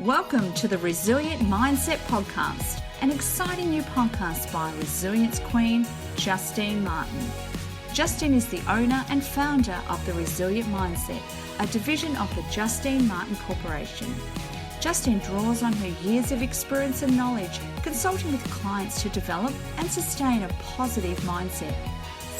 Welcome to the Resilient Mindset Podcast, an exciting new podcast by Resilience Queen, Justine Martin. Justine is the owner and founder of the Resilient Mindset, a division of the Justine Martin Corporation. Justine draws on her years of experience and knowledge consulting with clients to develop and sustain a positive mindset.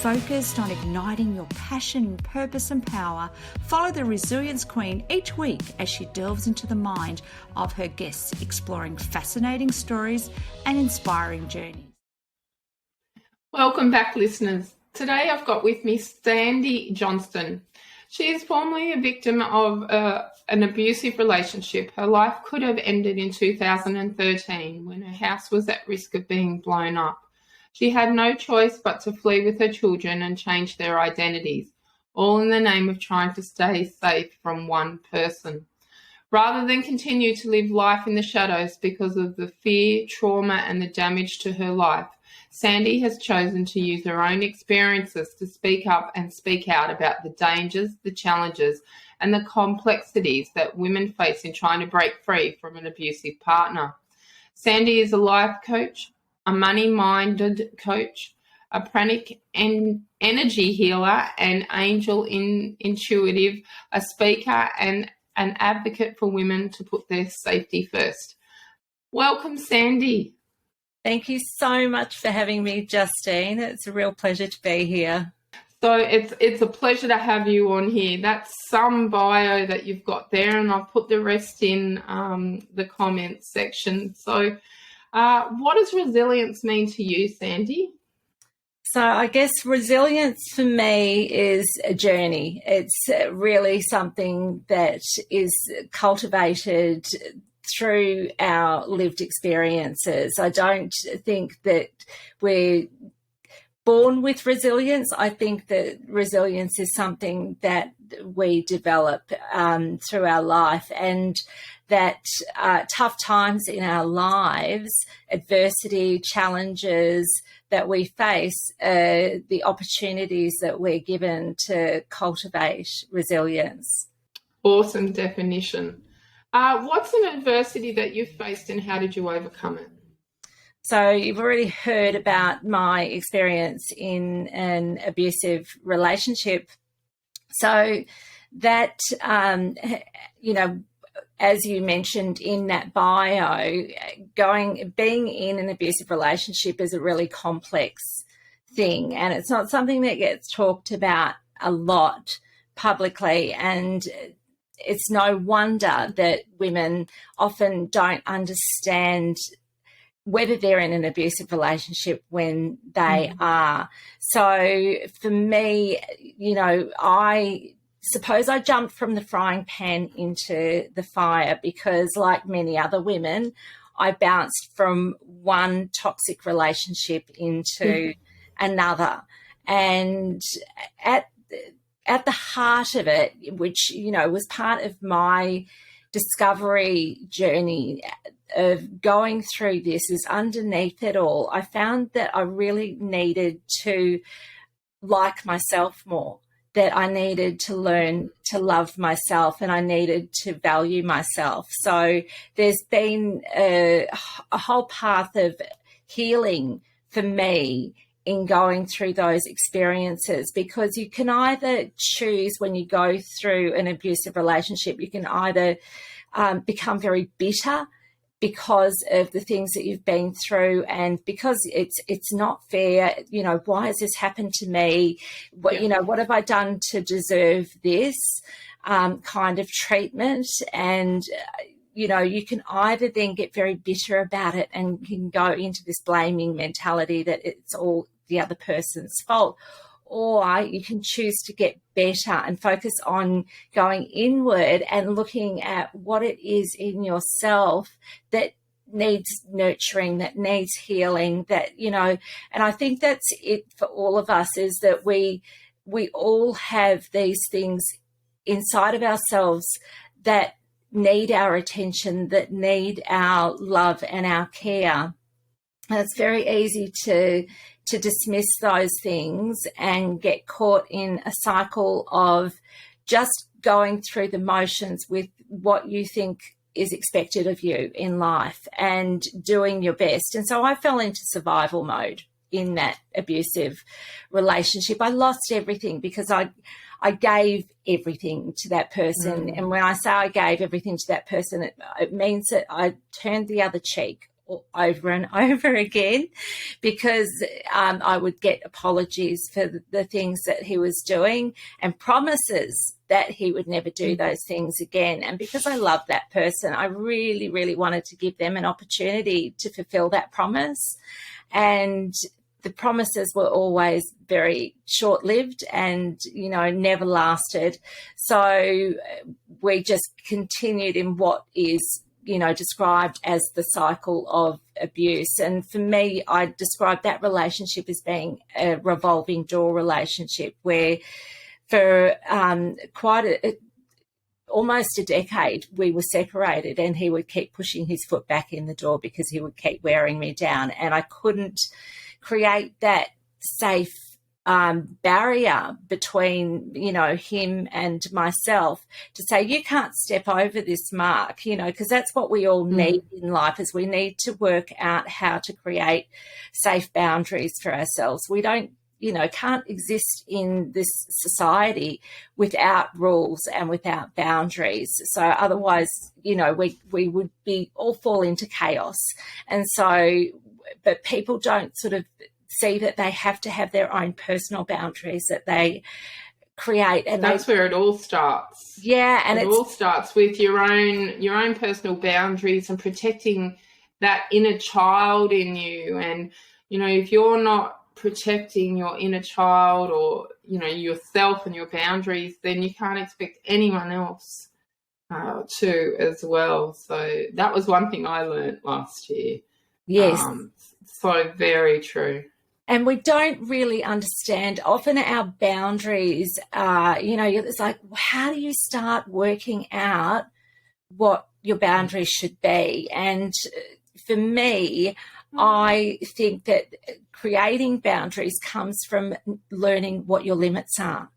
Focused on igniting your passion, purpose and power, follow the Resilience Queen each week as she delves into the mind of her guests, exploring fascinating stories and inspiring journeys. Welcome back, listeners. Today I've got with me Sandy Johnston. She is formerly a victim of an abusive relationship. Her life could have ended in 2013 when her house was at risk of being blown up. She had no choice but to flee with her children and change their identities, all in the name of trying to stay safe from one person. Rather than continue to live life in the shadows because of the fear, trauma, and the damage to her life, Sandy has chosen to use her own experiences to speak up and speak out about the dangers, the challenges, and the complexities that women face in trying to break free from an abusive partner. Sandy is a life coach, a money-minded coach, a pranic energy healer, an angel intuitive, a speaker, and an advocate for women to put their safety first. Welcome, Sandy. Thank you so much for having me, Justine. It's a real pleasure to be here. So it's a pleasure to have you on here. That's some bio that you've got there, and I've put the rest in the comments section. So what does resilience mean to you, Sandy? So I guess resilience for me is a journey. It's really something that is cultivated through our lived experiences. I don't think that we're born with resilience. I think that resilience is something that we develop through our life, and that tough times in our lives, adversity, challenges that we face, the opportunities that we're given to cultivate resilience. Awesome definition. What's an adversity that you've faced and how did you overcome it? So you've already heard about my experience in an abusive relationship. So that, as you mentioned in that bio, being in an abusive relationship is a really complex thing, and it's not something that gets talked about a lot publicly, and it's no wonder that women often don't understand whether they're in an abusive relationship when they are. So for me, I suppose I jumped from the frying pan into the fire because, like many other women, I bounced from one toxic relationship into another. And at the heart of it, which, was part of my discovery journey of going through this, is underneath it all, I found that I really needed to like myself more, that I needed to learn to love myself, and I needed to value myself. So there's been a whole path of healing for me in going through those experiences, because you can either choose, when you go through an abusive relationship, you can either become very bitter because of the things that you've been through, and because it's not fair. Why has this happened to me? What have I done to deserve this kind of treatment? And you can either then get very bitter about it and can go into this blaming mentality that it's all the other person's fault, or you can choose to get better and focus on going inward and looking at what it is in yourself that needs nurturing, that needs healing, and I think that's it for all of us, is that we all have these things inside of ourselves that need our attention, that need our love and our care. And it's very easy to dismiss those things and get caught in a cycle of just going through the motions with what you think is expected of you in life and doing your best. And so I fell into survival mode in that abusive relationship. I lost everything because I gave everything to that person. And when I say I gave everything to that person, it means that I turned the other cheek over and over again, because I would get apologies for the things that he was doing and promises that he would never do those things again. And because I loved that person, I really, really wanted to give them an opportunity to fulfill that promise. And the promises were always very short-lived and, never lasted. So we just continued in what is described as the cycle of abuse. And for me, I describe that relationship as being a revolving door relationship where for almost a decade we were separated, and he would keep pushing his foot back in the door because he would keep wearing me down. And I couldn't create that safe barrier between, him and myself to say, you can't step over this mark, because that's what we all need in life, is we need to work out how to create safe boundaries for ourselves. We don't, can't exist in this society without rules and without boundaries. So otherwise, we would be all fall into chaos. And so, but people don't sort of see that they have to have their own personal boundaries that they create, and that's where it all starts. Yeah, and it all starts with your own personal boundaries and protecting that inner child in you. And if you're not protecting your inner child or yourself and your boundaries, then you can't expect anyone else to as well. So that was one thing I learned last year. Yes. So very true. And we don't really understand often our boundaries. It's like, how do you start working out what your boundaries should be? And for me, I think that creating boundaries comes from learning what your limits are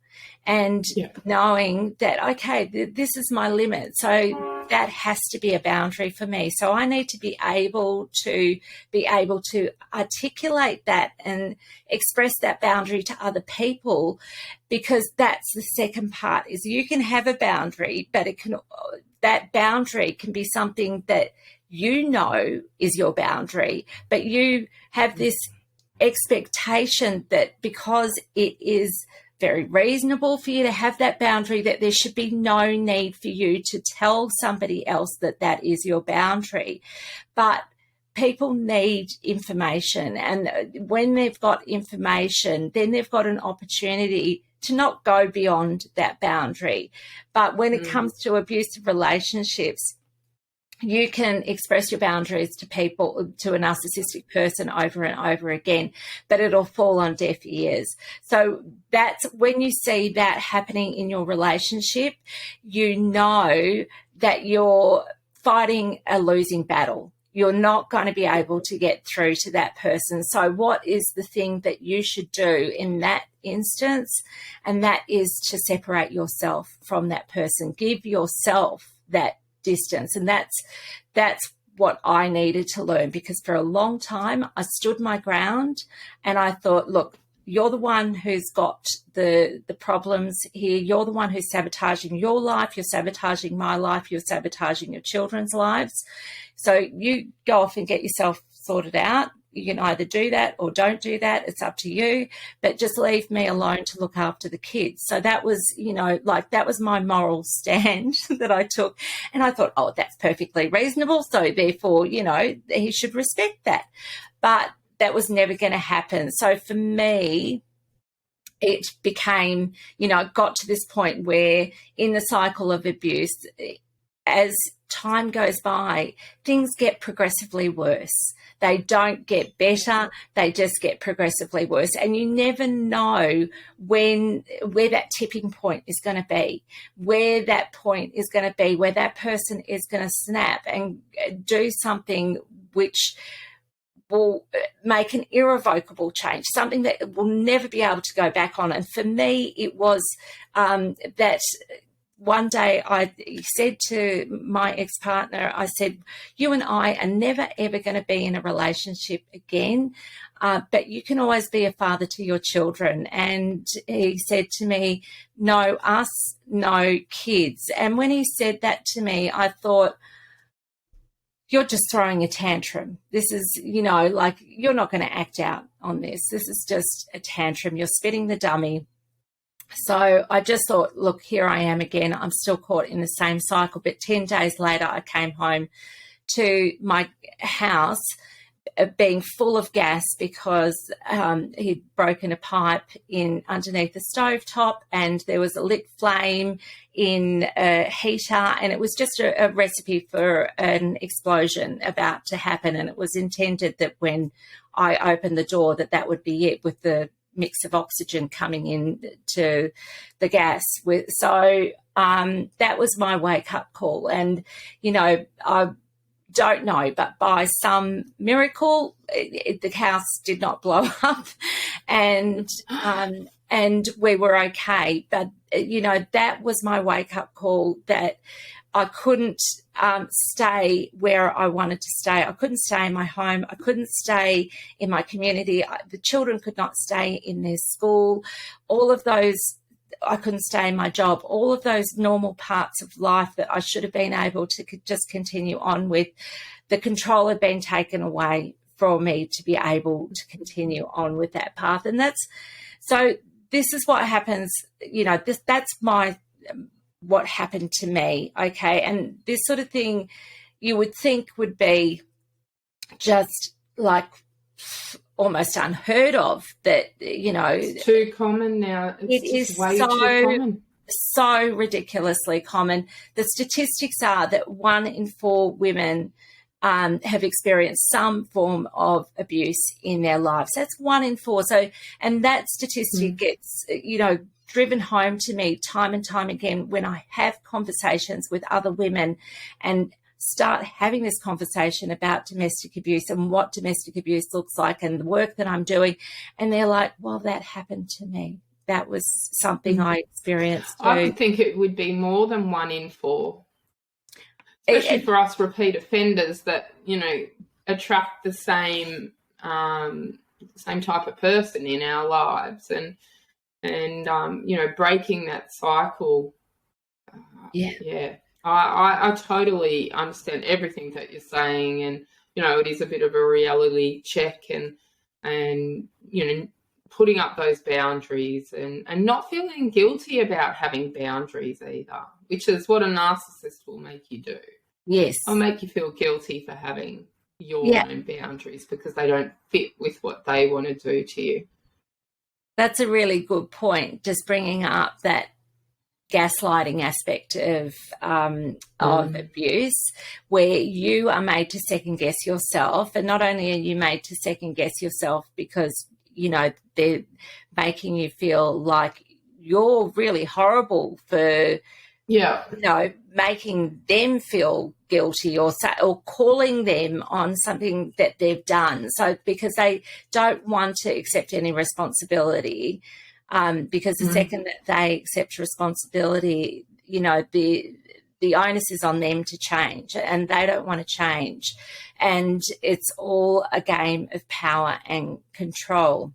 and knowing that, okay, this is my limit. So that has to be a boundary for me. So I need to be able to articulate that and express that boundary to other people, because that's the second part, is you can have a boundary, but that boundary can be something that is your boundary, but you have this expectation that because it is very reasonable for you to have that boundary, that there should be no need for you to tell somebody else that that is your boundary. But people need information, and when they've got information, then they've got an opportunity to not go beyond that boundary. But when it comes to abusive relationships, you can express your boundaries to people, to a narcissistic person over and over again, but it'll fall on deaf ears. So that's when you see that happening in your relationship, that you're fighting a losing battle. You're not going to be able to get through to that person. So what is the thing that you should do in that instance? And that is to separate yourself from that person. Give yourself that distance. And that's what I needed to learn, because for a long time I stood my ground and I thought, look, you're the one who's got the problems here. You're the one who's sabotaging your life. You're sabotaging my life. You're sabotaging your children's lives. So you go off and get yourself sorted out. You can either do that or don't do that. It's up to you, but just leave me alone to look after the kids. So that was, that was my moral stand that I took. And I thought, oh, that's perfectly reasonable. So therefore, he should respect that. But that was never going to happen. So for me, it became, it got to this point where in the cycle of abuse, as time goes by, things get progressively worse. They don't get better. They just get progressively worse. And you never know where that tipping point is going to be, where that point is going to be, where that person is going to snap and do something which will make an irrevocable change, something that will never be able to go back on. And for me, it was that one day I said to my ex-partner, I said, you and I are never, ever going to be in a relationship again, but you can always be a father to your children. And he said to me, no, us, no kids. And when he said that to me, I thought, you're just throwing a tantrum. This is, like, you're not going to act out on this. This is just a tantrum. You're spitting the dummy. So I just thought, look, here I am again. I'm still caught in the same cycle. But 10 days later, I came home to my house being full of gas because he'd broken a pipe in underneath the stovetop, and there was a lit flame in a heater, and it was just a recipe for an explosion about to happen. And it was intended that when I opened the door that would be it, with the mix of oxygen coming in to the gas. So that was my wake-up call. And, I don't know, but by some miracle, the house did not blow up, and we were okay. But, that was my wake-up call, that I couldn't stay where I wanted to stay. I couldn't stay in my home. I couldn't stay in my community. The children could not stay in their school. All of those, I couldn't stay in my job. All of those normal parts of life that I should have been able to just continue on with, the control had been taken away from me to be able to continue on with that path. And so this is what happens, that's what happened to me, okay? And this sort of thing you would think would be just like almost unheard of, that, It's too common now. It is way too common. So ridiculously common. The statistics are that 1 in 4 women have experienced some form of abuse in their lives. That's 1 in 4. So, and that statistic gets, driven home to me time and time again when I have conversations with other women and start having this conversation about domestic abuse and what domestic abuse looks like and the work that I'm doing. And they're like, well, that happened to me. That was something I experienced too. I would think it would be more than 1 in 4. Especially for us repeat offenders that, attract the same type of person in our lives, and breaking that cycle. I totally understand everything that you're saying, and it is a bit of a reality check, and putting up those boundaries and not feeling guilty about having boundaries either, which is what a narcissist will make you do. Yes. They'll make you feel guilty for having your own boundaries because they don't fit with what they want to do to you. That's a really good point, just bringing up that gaslighting aspect of abuse, where you are made to second-guess yourself. And not only are you made to second-guess yourself because, they're making you feel like you're really horrible for, making them feel guilty or calling them on something that they've done. So because they don't want to accept any responsibility, because the second that they accept responsibility, the onus is on them to change, and they don't want to change. And it's all a game of power and control.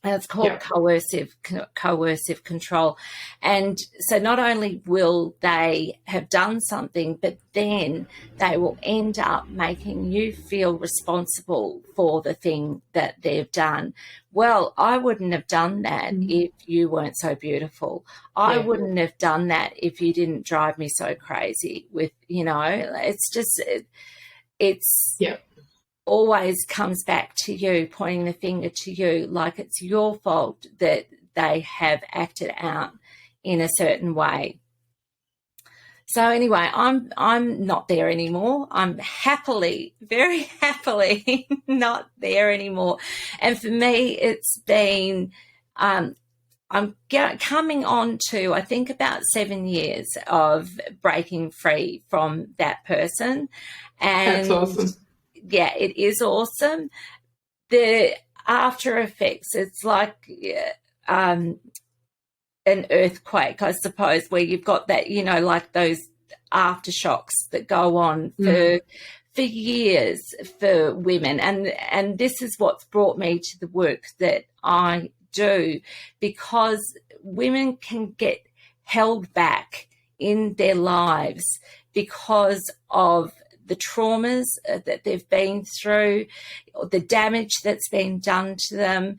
And it's called coercive control. And so not only will they have done something, but then they will end up making you feel responsible for the thing that they've done. Well, I wouldn't have done that if you weren't so beautiful. I wouldn't have done that if you didn't drive me so crazy with, it's just, it's always comes back to you, pointing the finger to you, like it's your fault that they have acted out in a certain way. So anyway, I'm not there anymore. I'm very happily not there anymore. And for me, it's been, I'm coming on to, I think, about 7 years of breaking free from that person. And that's awesome. Yeah, it is awesome. The after effects, it's like an earthquake, I suppose, where you've got that, like those aftershocks that go on for years for women. And this is what's brought me to the work that I do, because women can get held back in their lives because of the traumas that they've been through, the damage that's been done to them,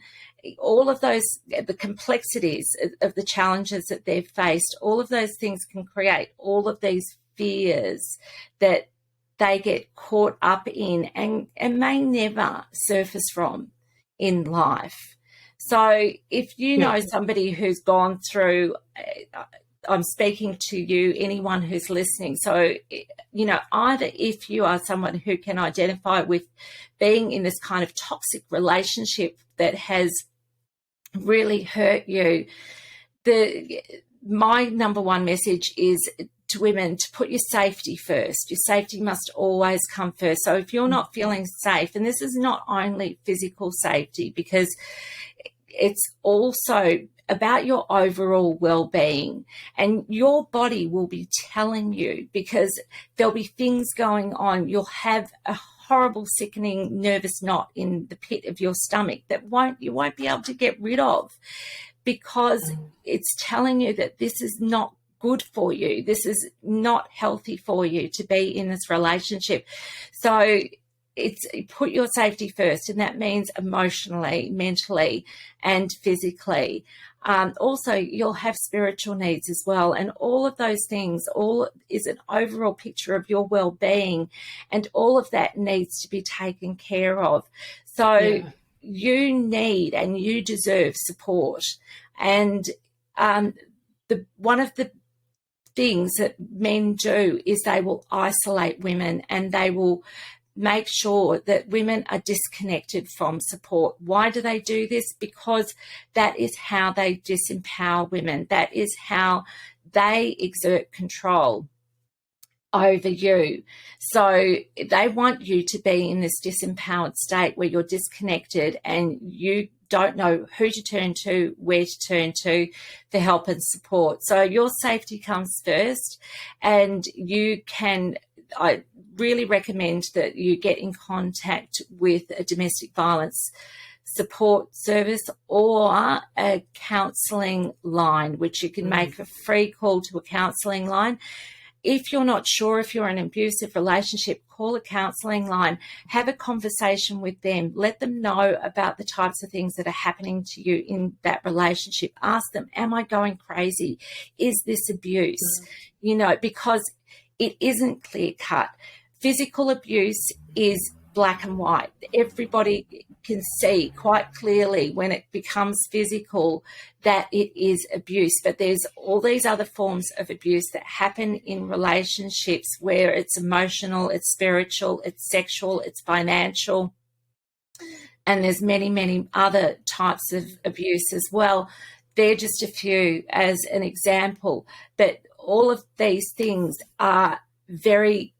all of those, the complexities of the challenges that they've faced, all of those things can create all of these fears that they get caught up in and may never surface from in life. So if you know somebody who's gone through, I'm speaking to you, anyone who's listening. So, either if you are someone who can identify with being in this kind of toxic relationship that has really hurt you, my number one message is to women to put your safety first. Your safety must always come first. So if you're not feeling safe, and this is not only physical safety, because it's also about your overall well-being, and your body will be telling you, because there'll be things going on. You'll have a horrible, sickening, nervous knot in the pit of your stomach that you won't be able to get rid of, because it's telling you that this is not good for you. This is not healthy for you to be in this relationship. So it's put your safety first, and that means emotionally, mentally, and physically. Also, you'll have spiritual needs as well, and all of those things, all is an overall picture of your well-being, and all of that needs to be taken care of. So you need and you deserve support. And one of the things that men do is they will isolate women, and they will make sure that women are disconnected from support. Why do they do this? Because that is how they disempower women. That is how they exert control over you. So they want you to be in this disempowered state where you're disconnected and you don't know who to turn to, where to turn to for help and support. So your safety comes first, and I really recommend that you get in contact with a domestic violence support service or a counselling line, which you can make a free call to a counselling line. If you're not sure if you're in an abusive relationship, call a counselling line, have a conversation with them, let them know about the types of things that are happening to you in that relationship. Ask them, am I going crazy? Is this abuse? Because it isn't clear cut. Physical abuse is black and white. Everybody can see quite clearly when it becomes physical that it is abuse. But there's all these other forms of abuse that happen in relationships where it's emotional, it's spiritual, it's sexual, it's financial. And there's many, many other types of abuse as well. They're just a few as an example. But all of these things are very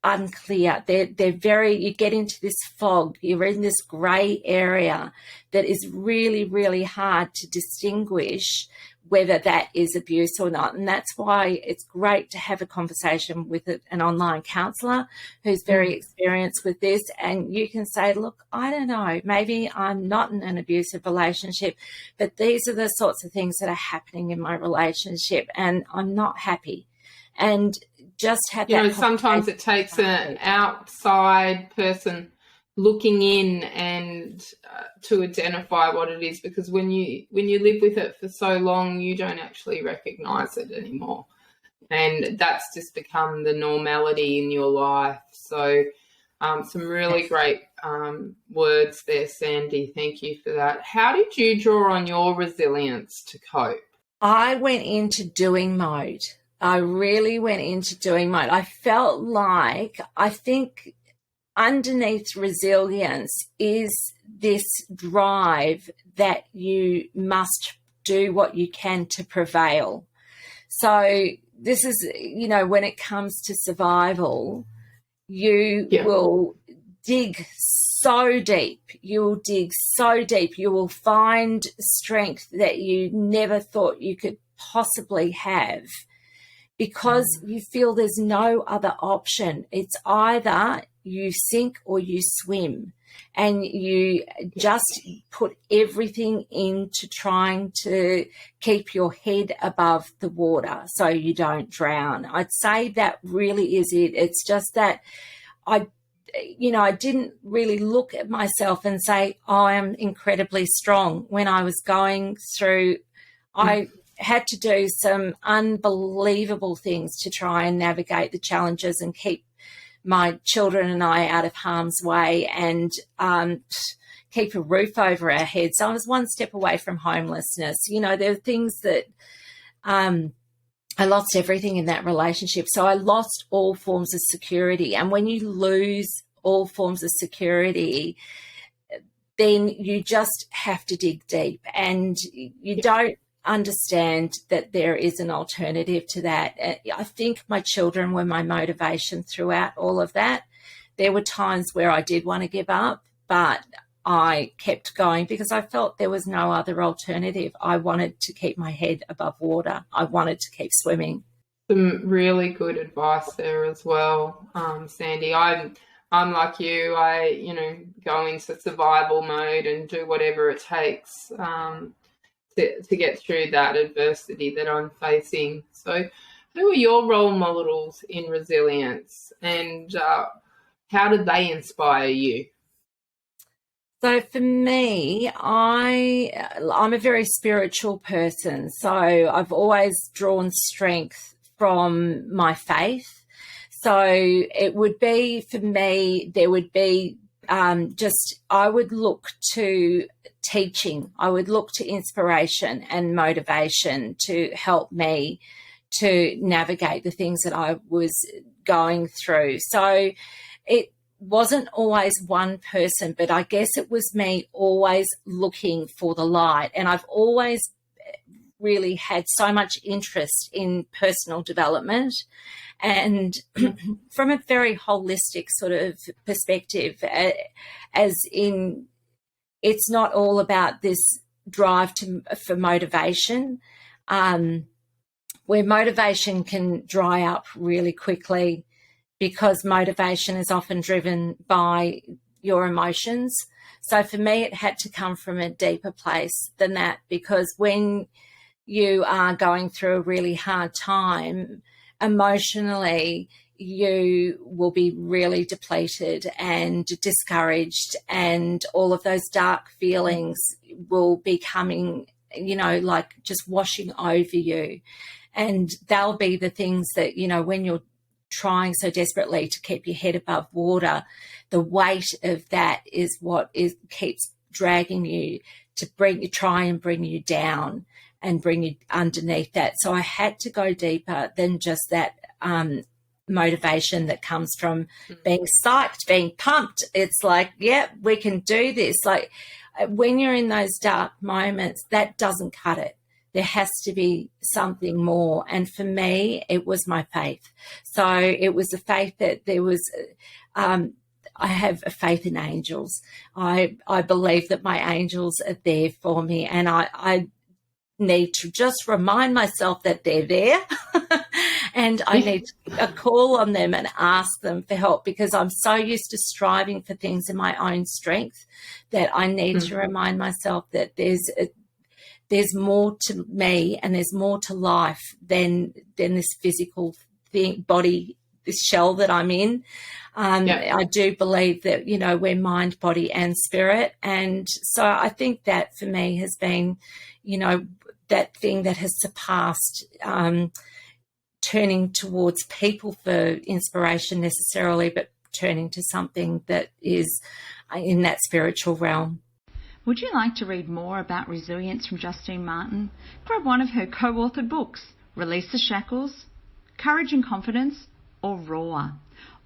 unclear. They're very, you get into this fog, you're in this grey area that is really, really hard to distinguish whether that is abuse or not. And that's why it's great to have a conversation with an online counsellor who's very experienced with this. And you can say, look, I don't know, maybe I'm not in an abusive relationship, but these are the sorts of things that are happening in my relationship and I'm not happy. And just have that. Sometimes it takes an outside person looking in and to identify what it is, because when you live with it for so long, you don't actually recognise it anymore, and that's just become the normality in your life. So some really great words there, Sandy. Thank you for that. How did you draw on your resilience to cope? I went into doing mode. I really went into doing mode. I felt like, I think underneath resilience is this drive that you must do what you can to prevail. So this is, when it comes to survival, you will dig so deep. You will dig so deep. You will find strength that you never thought you could possibly have, because you feel there's no other option. It's either you sink or you swim, and you just put everything into trying to keep your head above the water so you don't drown. I'd say that really is it. It's just that I didn't really look at myself and say, oh, I am incredibly strong. When I was going through, I had to do some unbelievable things to try and navigate the challenges and keep my children and I out of harm's way, and keep a roof over our heads. So I was one step away from homelessness. There are things that I lost everything in that relationship. So I lost all forms of security. And when you lose all forms of security, then you just have to dig deep, and you don't understand that there is an alternative to that. I think my children were my motivation throughout all of that. There were times where I did want to give up, but I kept going because I felt there was no other alternative. I wanted to keep my head above water. I wanted to keep swimming. Some really good advice there as well, Sandy. I'm like you. I go into survival mode and do whatever it takes to get through that adversity that I'm facing. So who are your role models in resilience, and how did they inspire you? So for me, I'm a very spiritual person. So I've always drawn strength from my faith. So it would be, for me, there would be I would look to teaching. I would look to inspiration and motivation to help me to navigate the things that I was going through. So it wasn't always one person, but I guess it was me always looking for the light. And I've always really had so much interest in personal development, and from a very holistic sort of perspective, as in it's not all about this drive for motivation, where motivation can dry up really quickly, because motivation is often driven by your emotions. So for me, it had to come from a deeper place than that, because when you are going through a really hard time, emotionally, you will be really depleted and discouraged, and all of those dark feelings will be coming, like just washing over you. And they'll be the things that, when you're trying so desperately to keep your head above water, the weight of that is what keeps dragging you to try and bring you down and bring you underneath that. So I had to go deeper than just that motivation that comes from being psyched, being pumped. It's like, yeah, we can do this. Like when you're in those dark moments, that doesn't cut it. There has to be something more. And for me, it was my faith. So it was the faith that there was, I have a faith in angels. I believe that my angels are there for me, and I need to just remind myself that they're there. And I need to call on them and ask them for help, because I'm so used to striving for things in my own strength that I need to remind myself that there's more to me and there's more to life than this physical body, this shell that I'm in. I do believe that, we're mind, body and spirit. And so I think that for me has been, that thing that has surpassed turning towards people for inspiration necessarily, but turning to something that is in that spiritual realm. Would you like to read more about resilience from Justine Martin? Grab one of her co-authored books, Release the Shackles, Courage and Confidence, or Roar.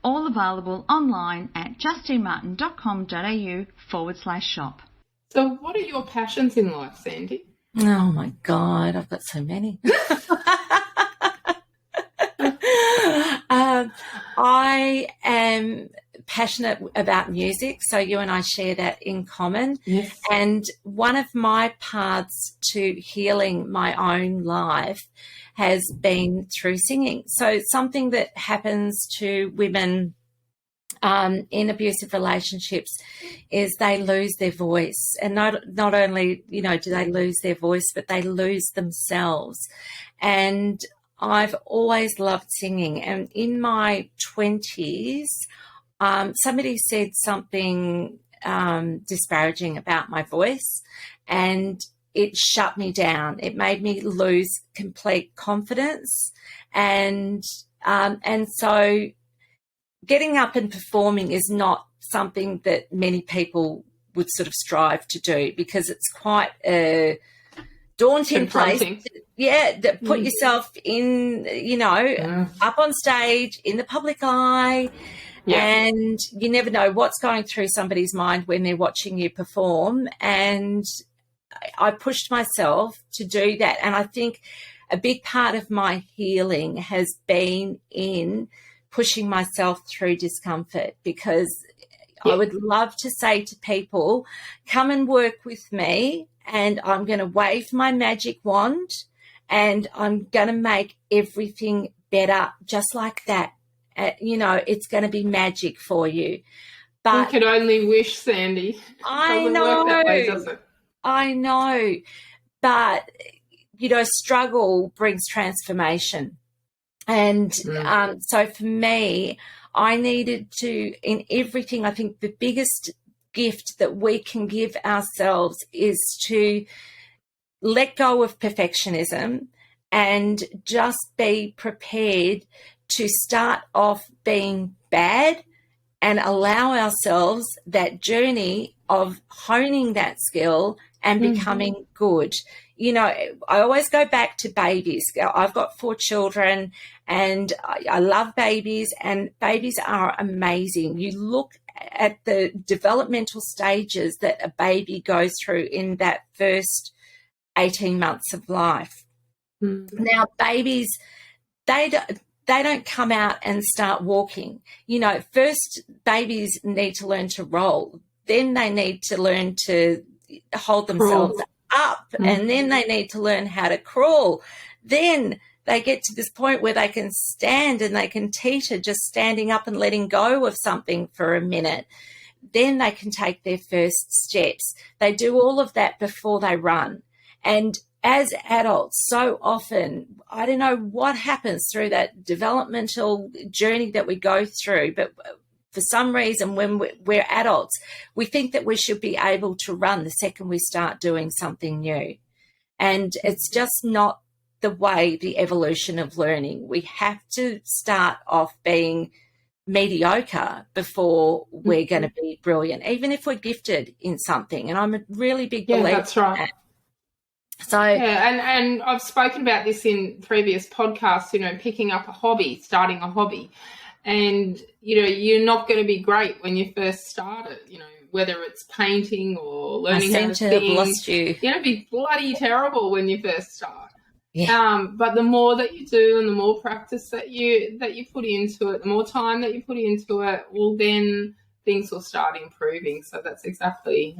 All available online at justinemartin.com.au/shop. So what are your passions in life, Sandy? Oh, my God, I've got so many. I am passionate about music, so you and I share that in common. Yes. And one of my paths to healing my own life has been through singing. So something that happens to women in abusive relationships is they lose their voice. And not only, you know, do they lose their voice, but they lose themselves. And I've always loved singing. And in my 20s, somebody said something disparaging about my voice, and it shut me down. It made me lose complete confidence. And so getting up and performing is not something that many people would sort of strive to do, because it's quite a daunting place. To put yourself in, you know, up on stage in the public eye. Yeah. And you never know what's going through somebody's mind when they're watching you perform. And I pushed myself to do that. And I think a big part of my healing has been in pushing myself through discomfort, because I would love to say to people, come and work with me, and I'm going to wave my magic wand and I'm going to make everything better just like that. You know, it's going to be magic for you. But we can only wish, Sandy. I know. Work that way, does it? I know. But, you know, struggle brings transformation. And so for me, I needed to, in everything, I think the biggest gift that we can give ourselves is to let go of perfectionism and just be prepared to start off being bad and allow ourselves that journey of honing that skill and becoming good. You know, I always go back to babies. I've got 4 children and I love babies, and babies are amazing. You look at the developmental stages that a baby goes through in that first 18 months of life. Now, babies, they don't come out and start walking. You know, first babies need to learn to roll. Then they need to learn to hold themselves up, and then they need to learn how to crawl. Then they get to this point where they can stand and they can teeter just standing up and letting go of something for a minute. Then they can take their first steps. They do all of that before they run. And as adults, so often, I don't know what happens through that developmental journey that we go through, but for some reason, when we're adults, we think that we should be able to run the second we start doing something new. And it's just not the way, the evolution of learning. We have to start off being mediocre before we're going to be brilliant, even if we're gifted in something. And I'm a really big believer that's right. in that. So and I've spoken about this in previous podcasts, you know, picking up a hobby, starting a hobby. And, you know, you're not going to be great when you first start it, you know, whether it's painting or learning how to sing. Have lost you. You're going to be bloody terrible when you first start. Yeah. But the more that you do and the more practice that you put into it, the more time that you put into it, well, then things will start improving. So that's exactly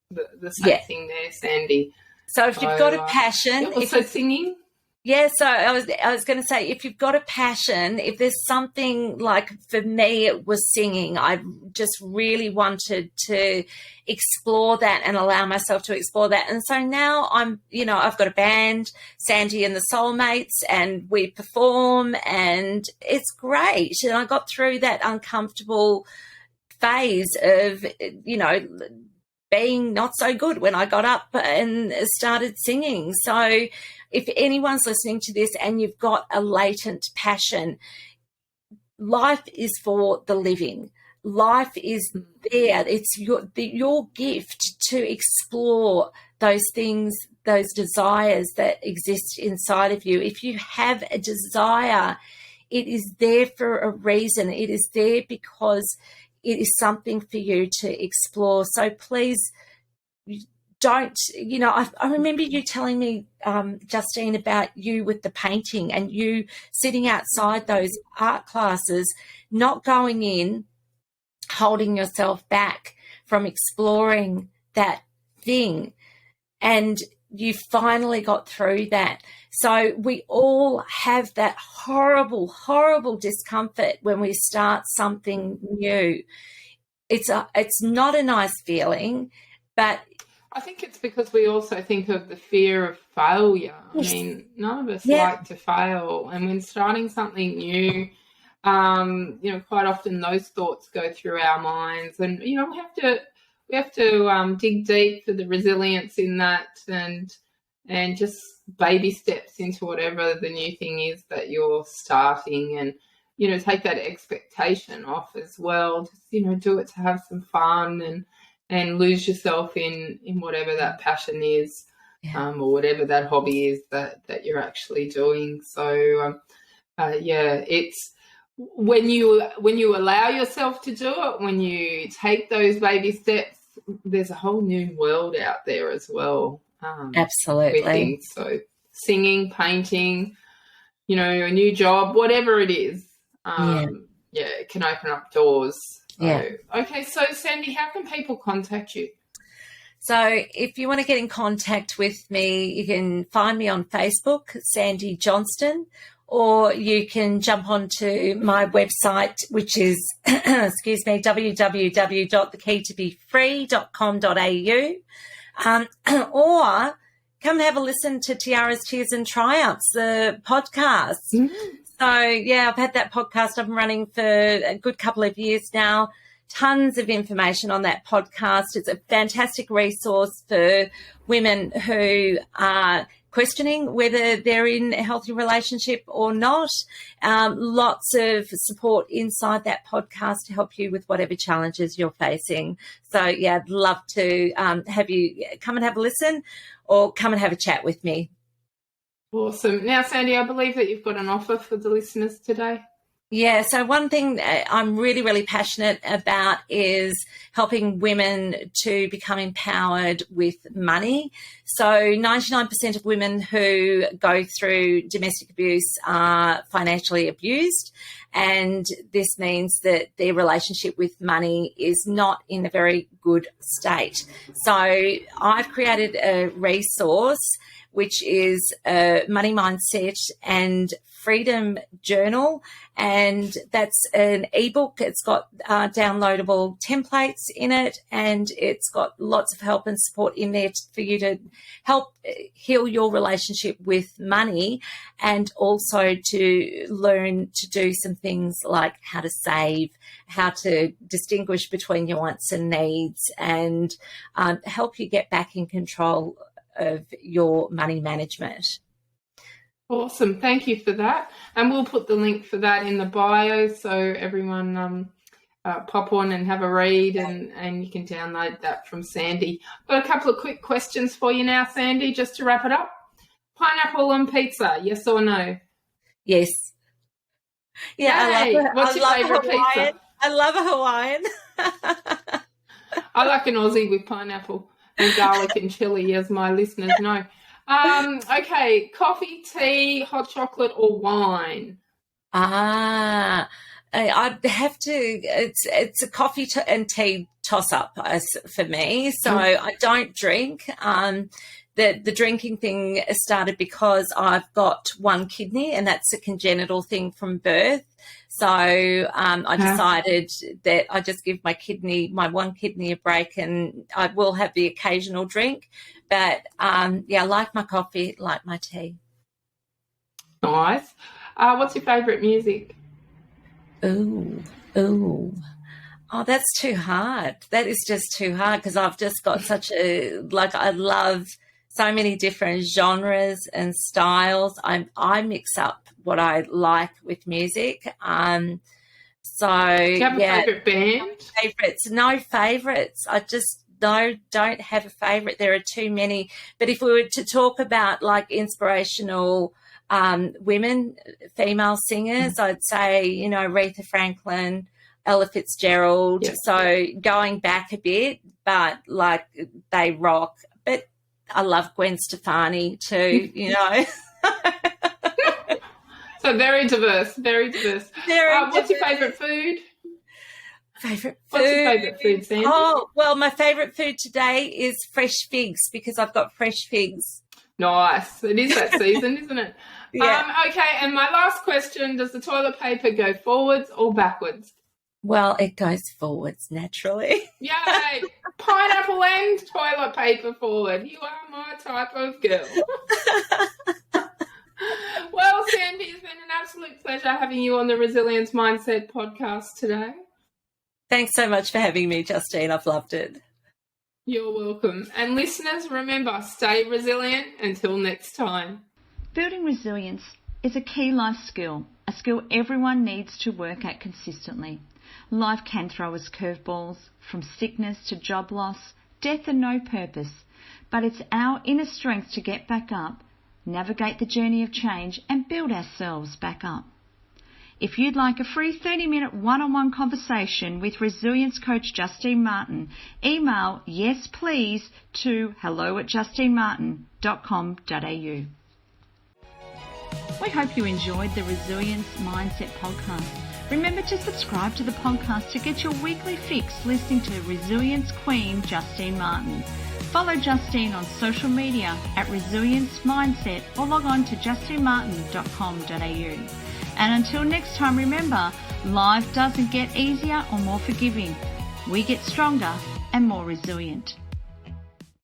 the same thing there, Sandy. So if you've got a passion, also singing. Yeah, so I was going to say, if you've got a passion, if there's something, like for me it was singing, I just really wanted to explore that and allow myself to explore that. And so now I've got a band, Sandy and the Soulmates, and we perform and it's great. And I got through that uncomfortable phase of, you know, being not so good when I got up and started singing. So if anyone's listening to this and you've got a latent passion, life is for the living. Life is there. It's your gift to explore those things, those desires that exist inside of you. If you have a desire, it is there for a reason. It is there because it is something for you to explore. So please don't, you know, I remember you telling me, Justine, about you with the painting and you sitting outside those art classes, not going in holding yourself back from exploring that thing. And you finally got through that. So we all have that horrible, horrible discomfort when we start something new. It's not a nice feeling, but I think it's because we also think of the fear of failure. Yes. I mean, none of us like to fail. And when starting something new, quite often those thoughts go through our minds. And, we have to dig deep for the resilience in that and just baby steps into whatever the new thing is that you're starting, and, take that expectation off as well. Just, do it to have some fun and lose yourself in whatever that passion is, or whatever that hobby is that you're actually doing. So, it's when you allow yourself to do it, when you take those baby steps, there's a whole new world out there as well. Absolutely. So singing, painting, a new job, whatever it is, it can open up doors. So, okay, so Sandy, how can people contact you? So if you want to get in contact with me, you can find me on Facebook, Sandy Johnston, or you can jump onto my website, which is, www.thekeytobefree.com.au, or come and have a listen to Tiaras Tears and Triumphs, the podcast. Mm-hmm. So, I've had that podcast up and running for a good couple of years now. Tons of information on that podcast. It's a fantastic resource for women who are questioning whether they're in a healthy relationship or not. Lots of support inside that podcast to help you with whatever challenges you're facing. So, I'd love to have you come and have a listen or come and have a chat with me. Awesome. Now, Sandy, I believe that you've got an offer for the listeners today. Yeah, so one thing I'm really, really passionate about is helping women to become empowered with money. So 99% of women who go through domestic abuse are financially abused, and this means that their relationship with money is not in a very good state. So I've created a resource which is a money mindset and freedom journal, and that's an ebook. It's got downloadable templates in it, and it's got lots of help and support in there for you to help heal your relationship with money, and also to learn to do some things like how to save, how to distinguish between your wants and needs, and help you get back in control of your money management. Awesome. Thank you for that. And we'll put the link for that in the bio so everyone pop on and have a read, and you can download that from Sandy. I've got a couple of quick questions for you now, Sandy, just to wrap it up. Pineapple on pizza, yes or no? Yes. Yeah, Yay. What's your favourite pizza? I love a Hawaiian. I like an Aussie with pineapple and garlic and chili, as my listeners know. Okay, coffee, tea, hot chocolate, or wine? I'd have to. It's a coffee and tea toss up for me. So I don't drink. The drinking thing started because I've got one kidney, and that's a congenital thing from birth. So I decided that I just give my one kidney a break, and I will have the occasional drink. But, I like my coffee, like my tea. Nice. What's your favourite music? Oh, that's too hard. That is just too hard because I've just got I love so many different genres and styles. I mix up what I like with music. Do you have a favourite band? No favourites. I just don't have a favourite. There are too many. But if we were to talk about like inspirational women, female singers, I'd say, Aretha Franklin, Ella Fitzgerald. Yep. So going back a bit, but like they rock. But I love Gwen Stefani too, So very diverse, very diverse. What's your favourite food? Favorite food? What's your favourite food, Sandy? Oh, well, my favorite food today is fresh figs because I've got fresh figs. Nice. It is that season, isn't it? Yeah. Okay, and my last question, does the toilet paper go forwards or backwards? Well, it goes forwards naturally. Yay! Pineapple and toilet paper forward. You are my type of girl. Well, Sandy, it's been an absolute pleasure having you on the Resilience Mindset podcast today. Thanks so much for having me, Justine. I've loved it. You're welcome. And listeners, remember, stay resilient until next time. Building resilience is a key life skill, a skill everyone needs to work at consistently. Life can throw us curveballs, from sickness to job loss, death and no purpose. But it's our inner strength to get back up, navigate the journey of change and build ourselves back up. If you'd like a free 30-minute one-on-one conversation with resilience coach Justine Martin, email yes please to hello@justinemartin.com.au. We hope you enjoyed the Resilience Mindset podcast. Remember to subscribe to the podcast to get your weekly fix listening to Resilience Queen Justine Martin. Follow Justine on social media at Resilience Mindset or log on to justinemartin.com.au. And until next time, remember, life doesn't get easier or more forgiving. We get stronger and more resilient.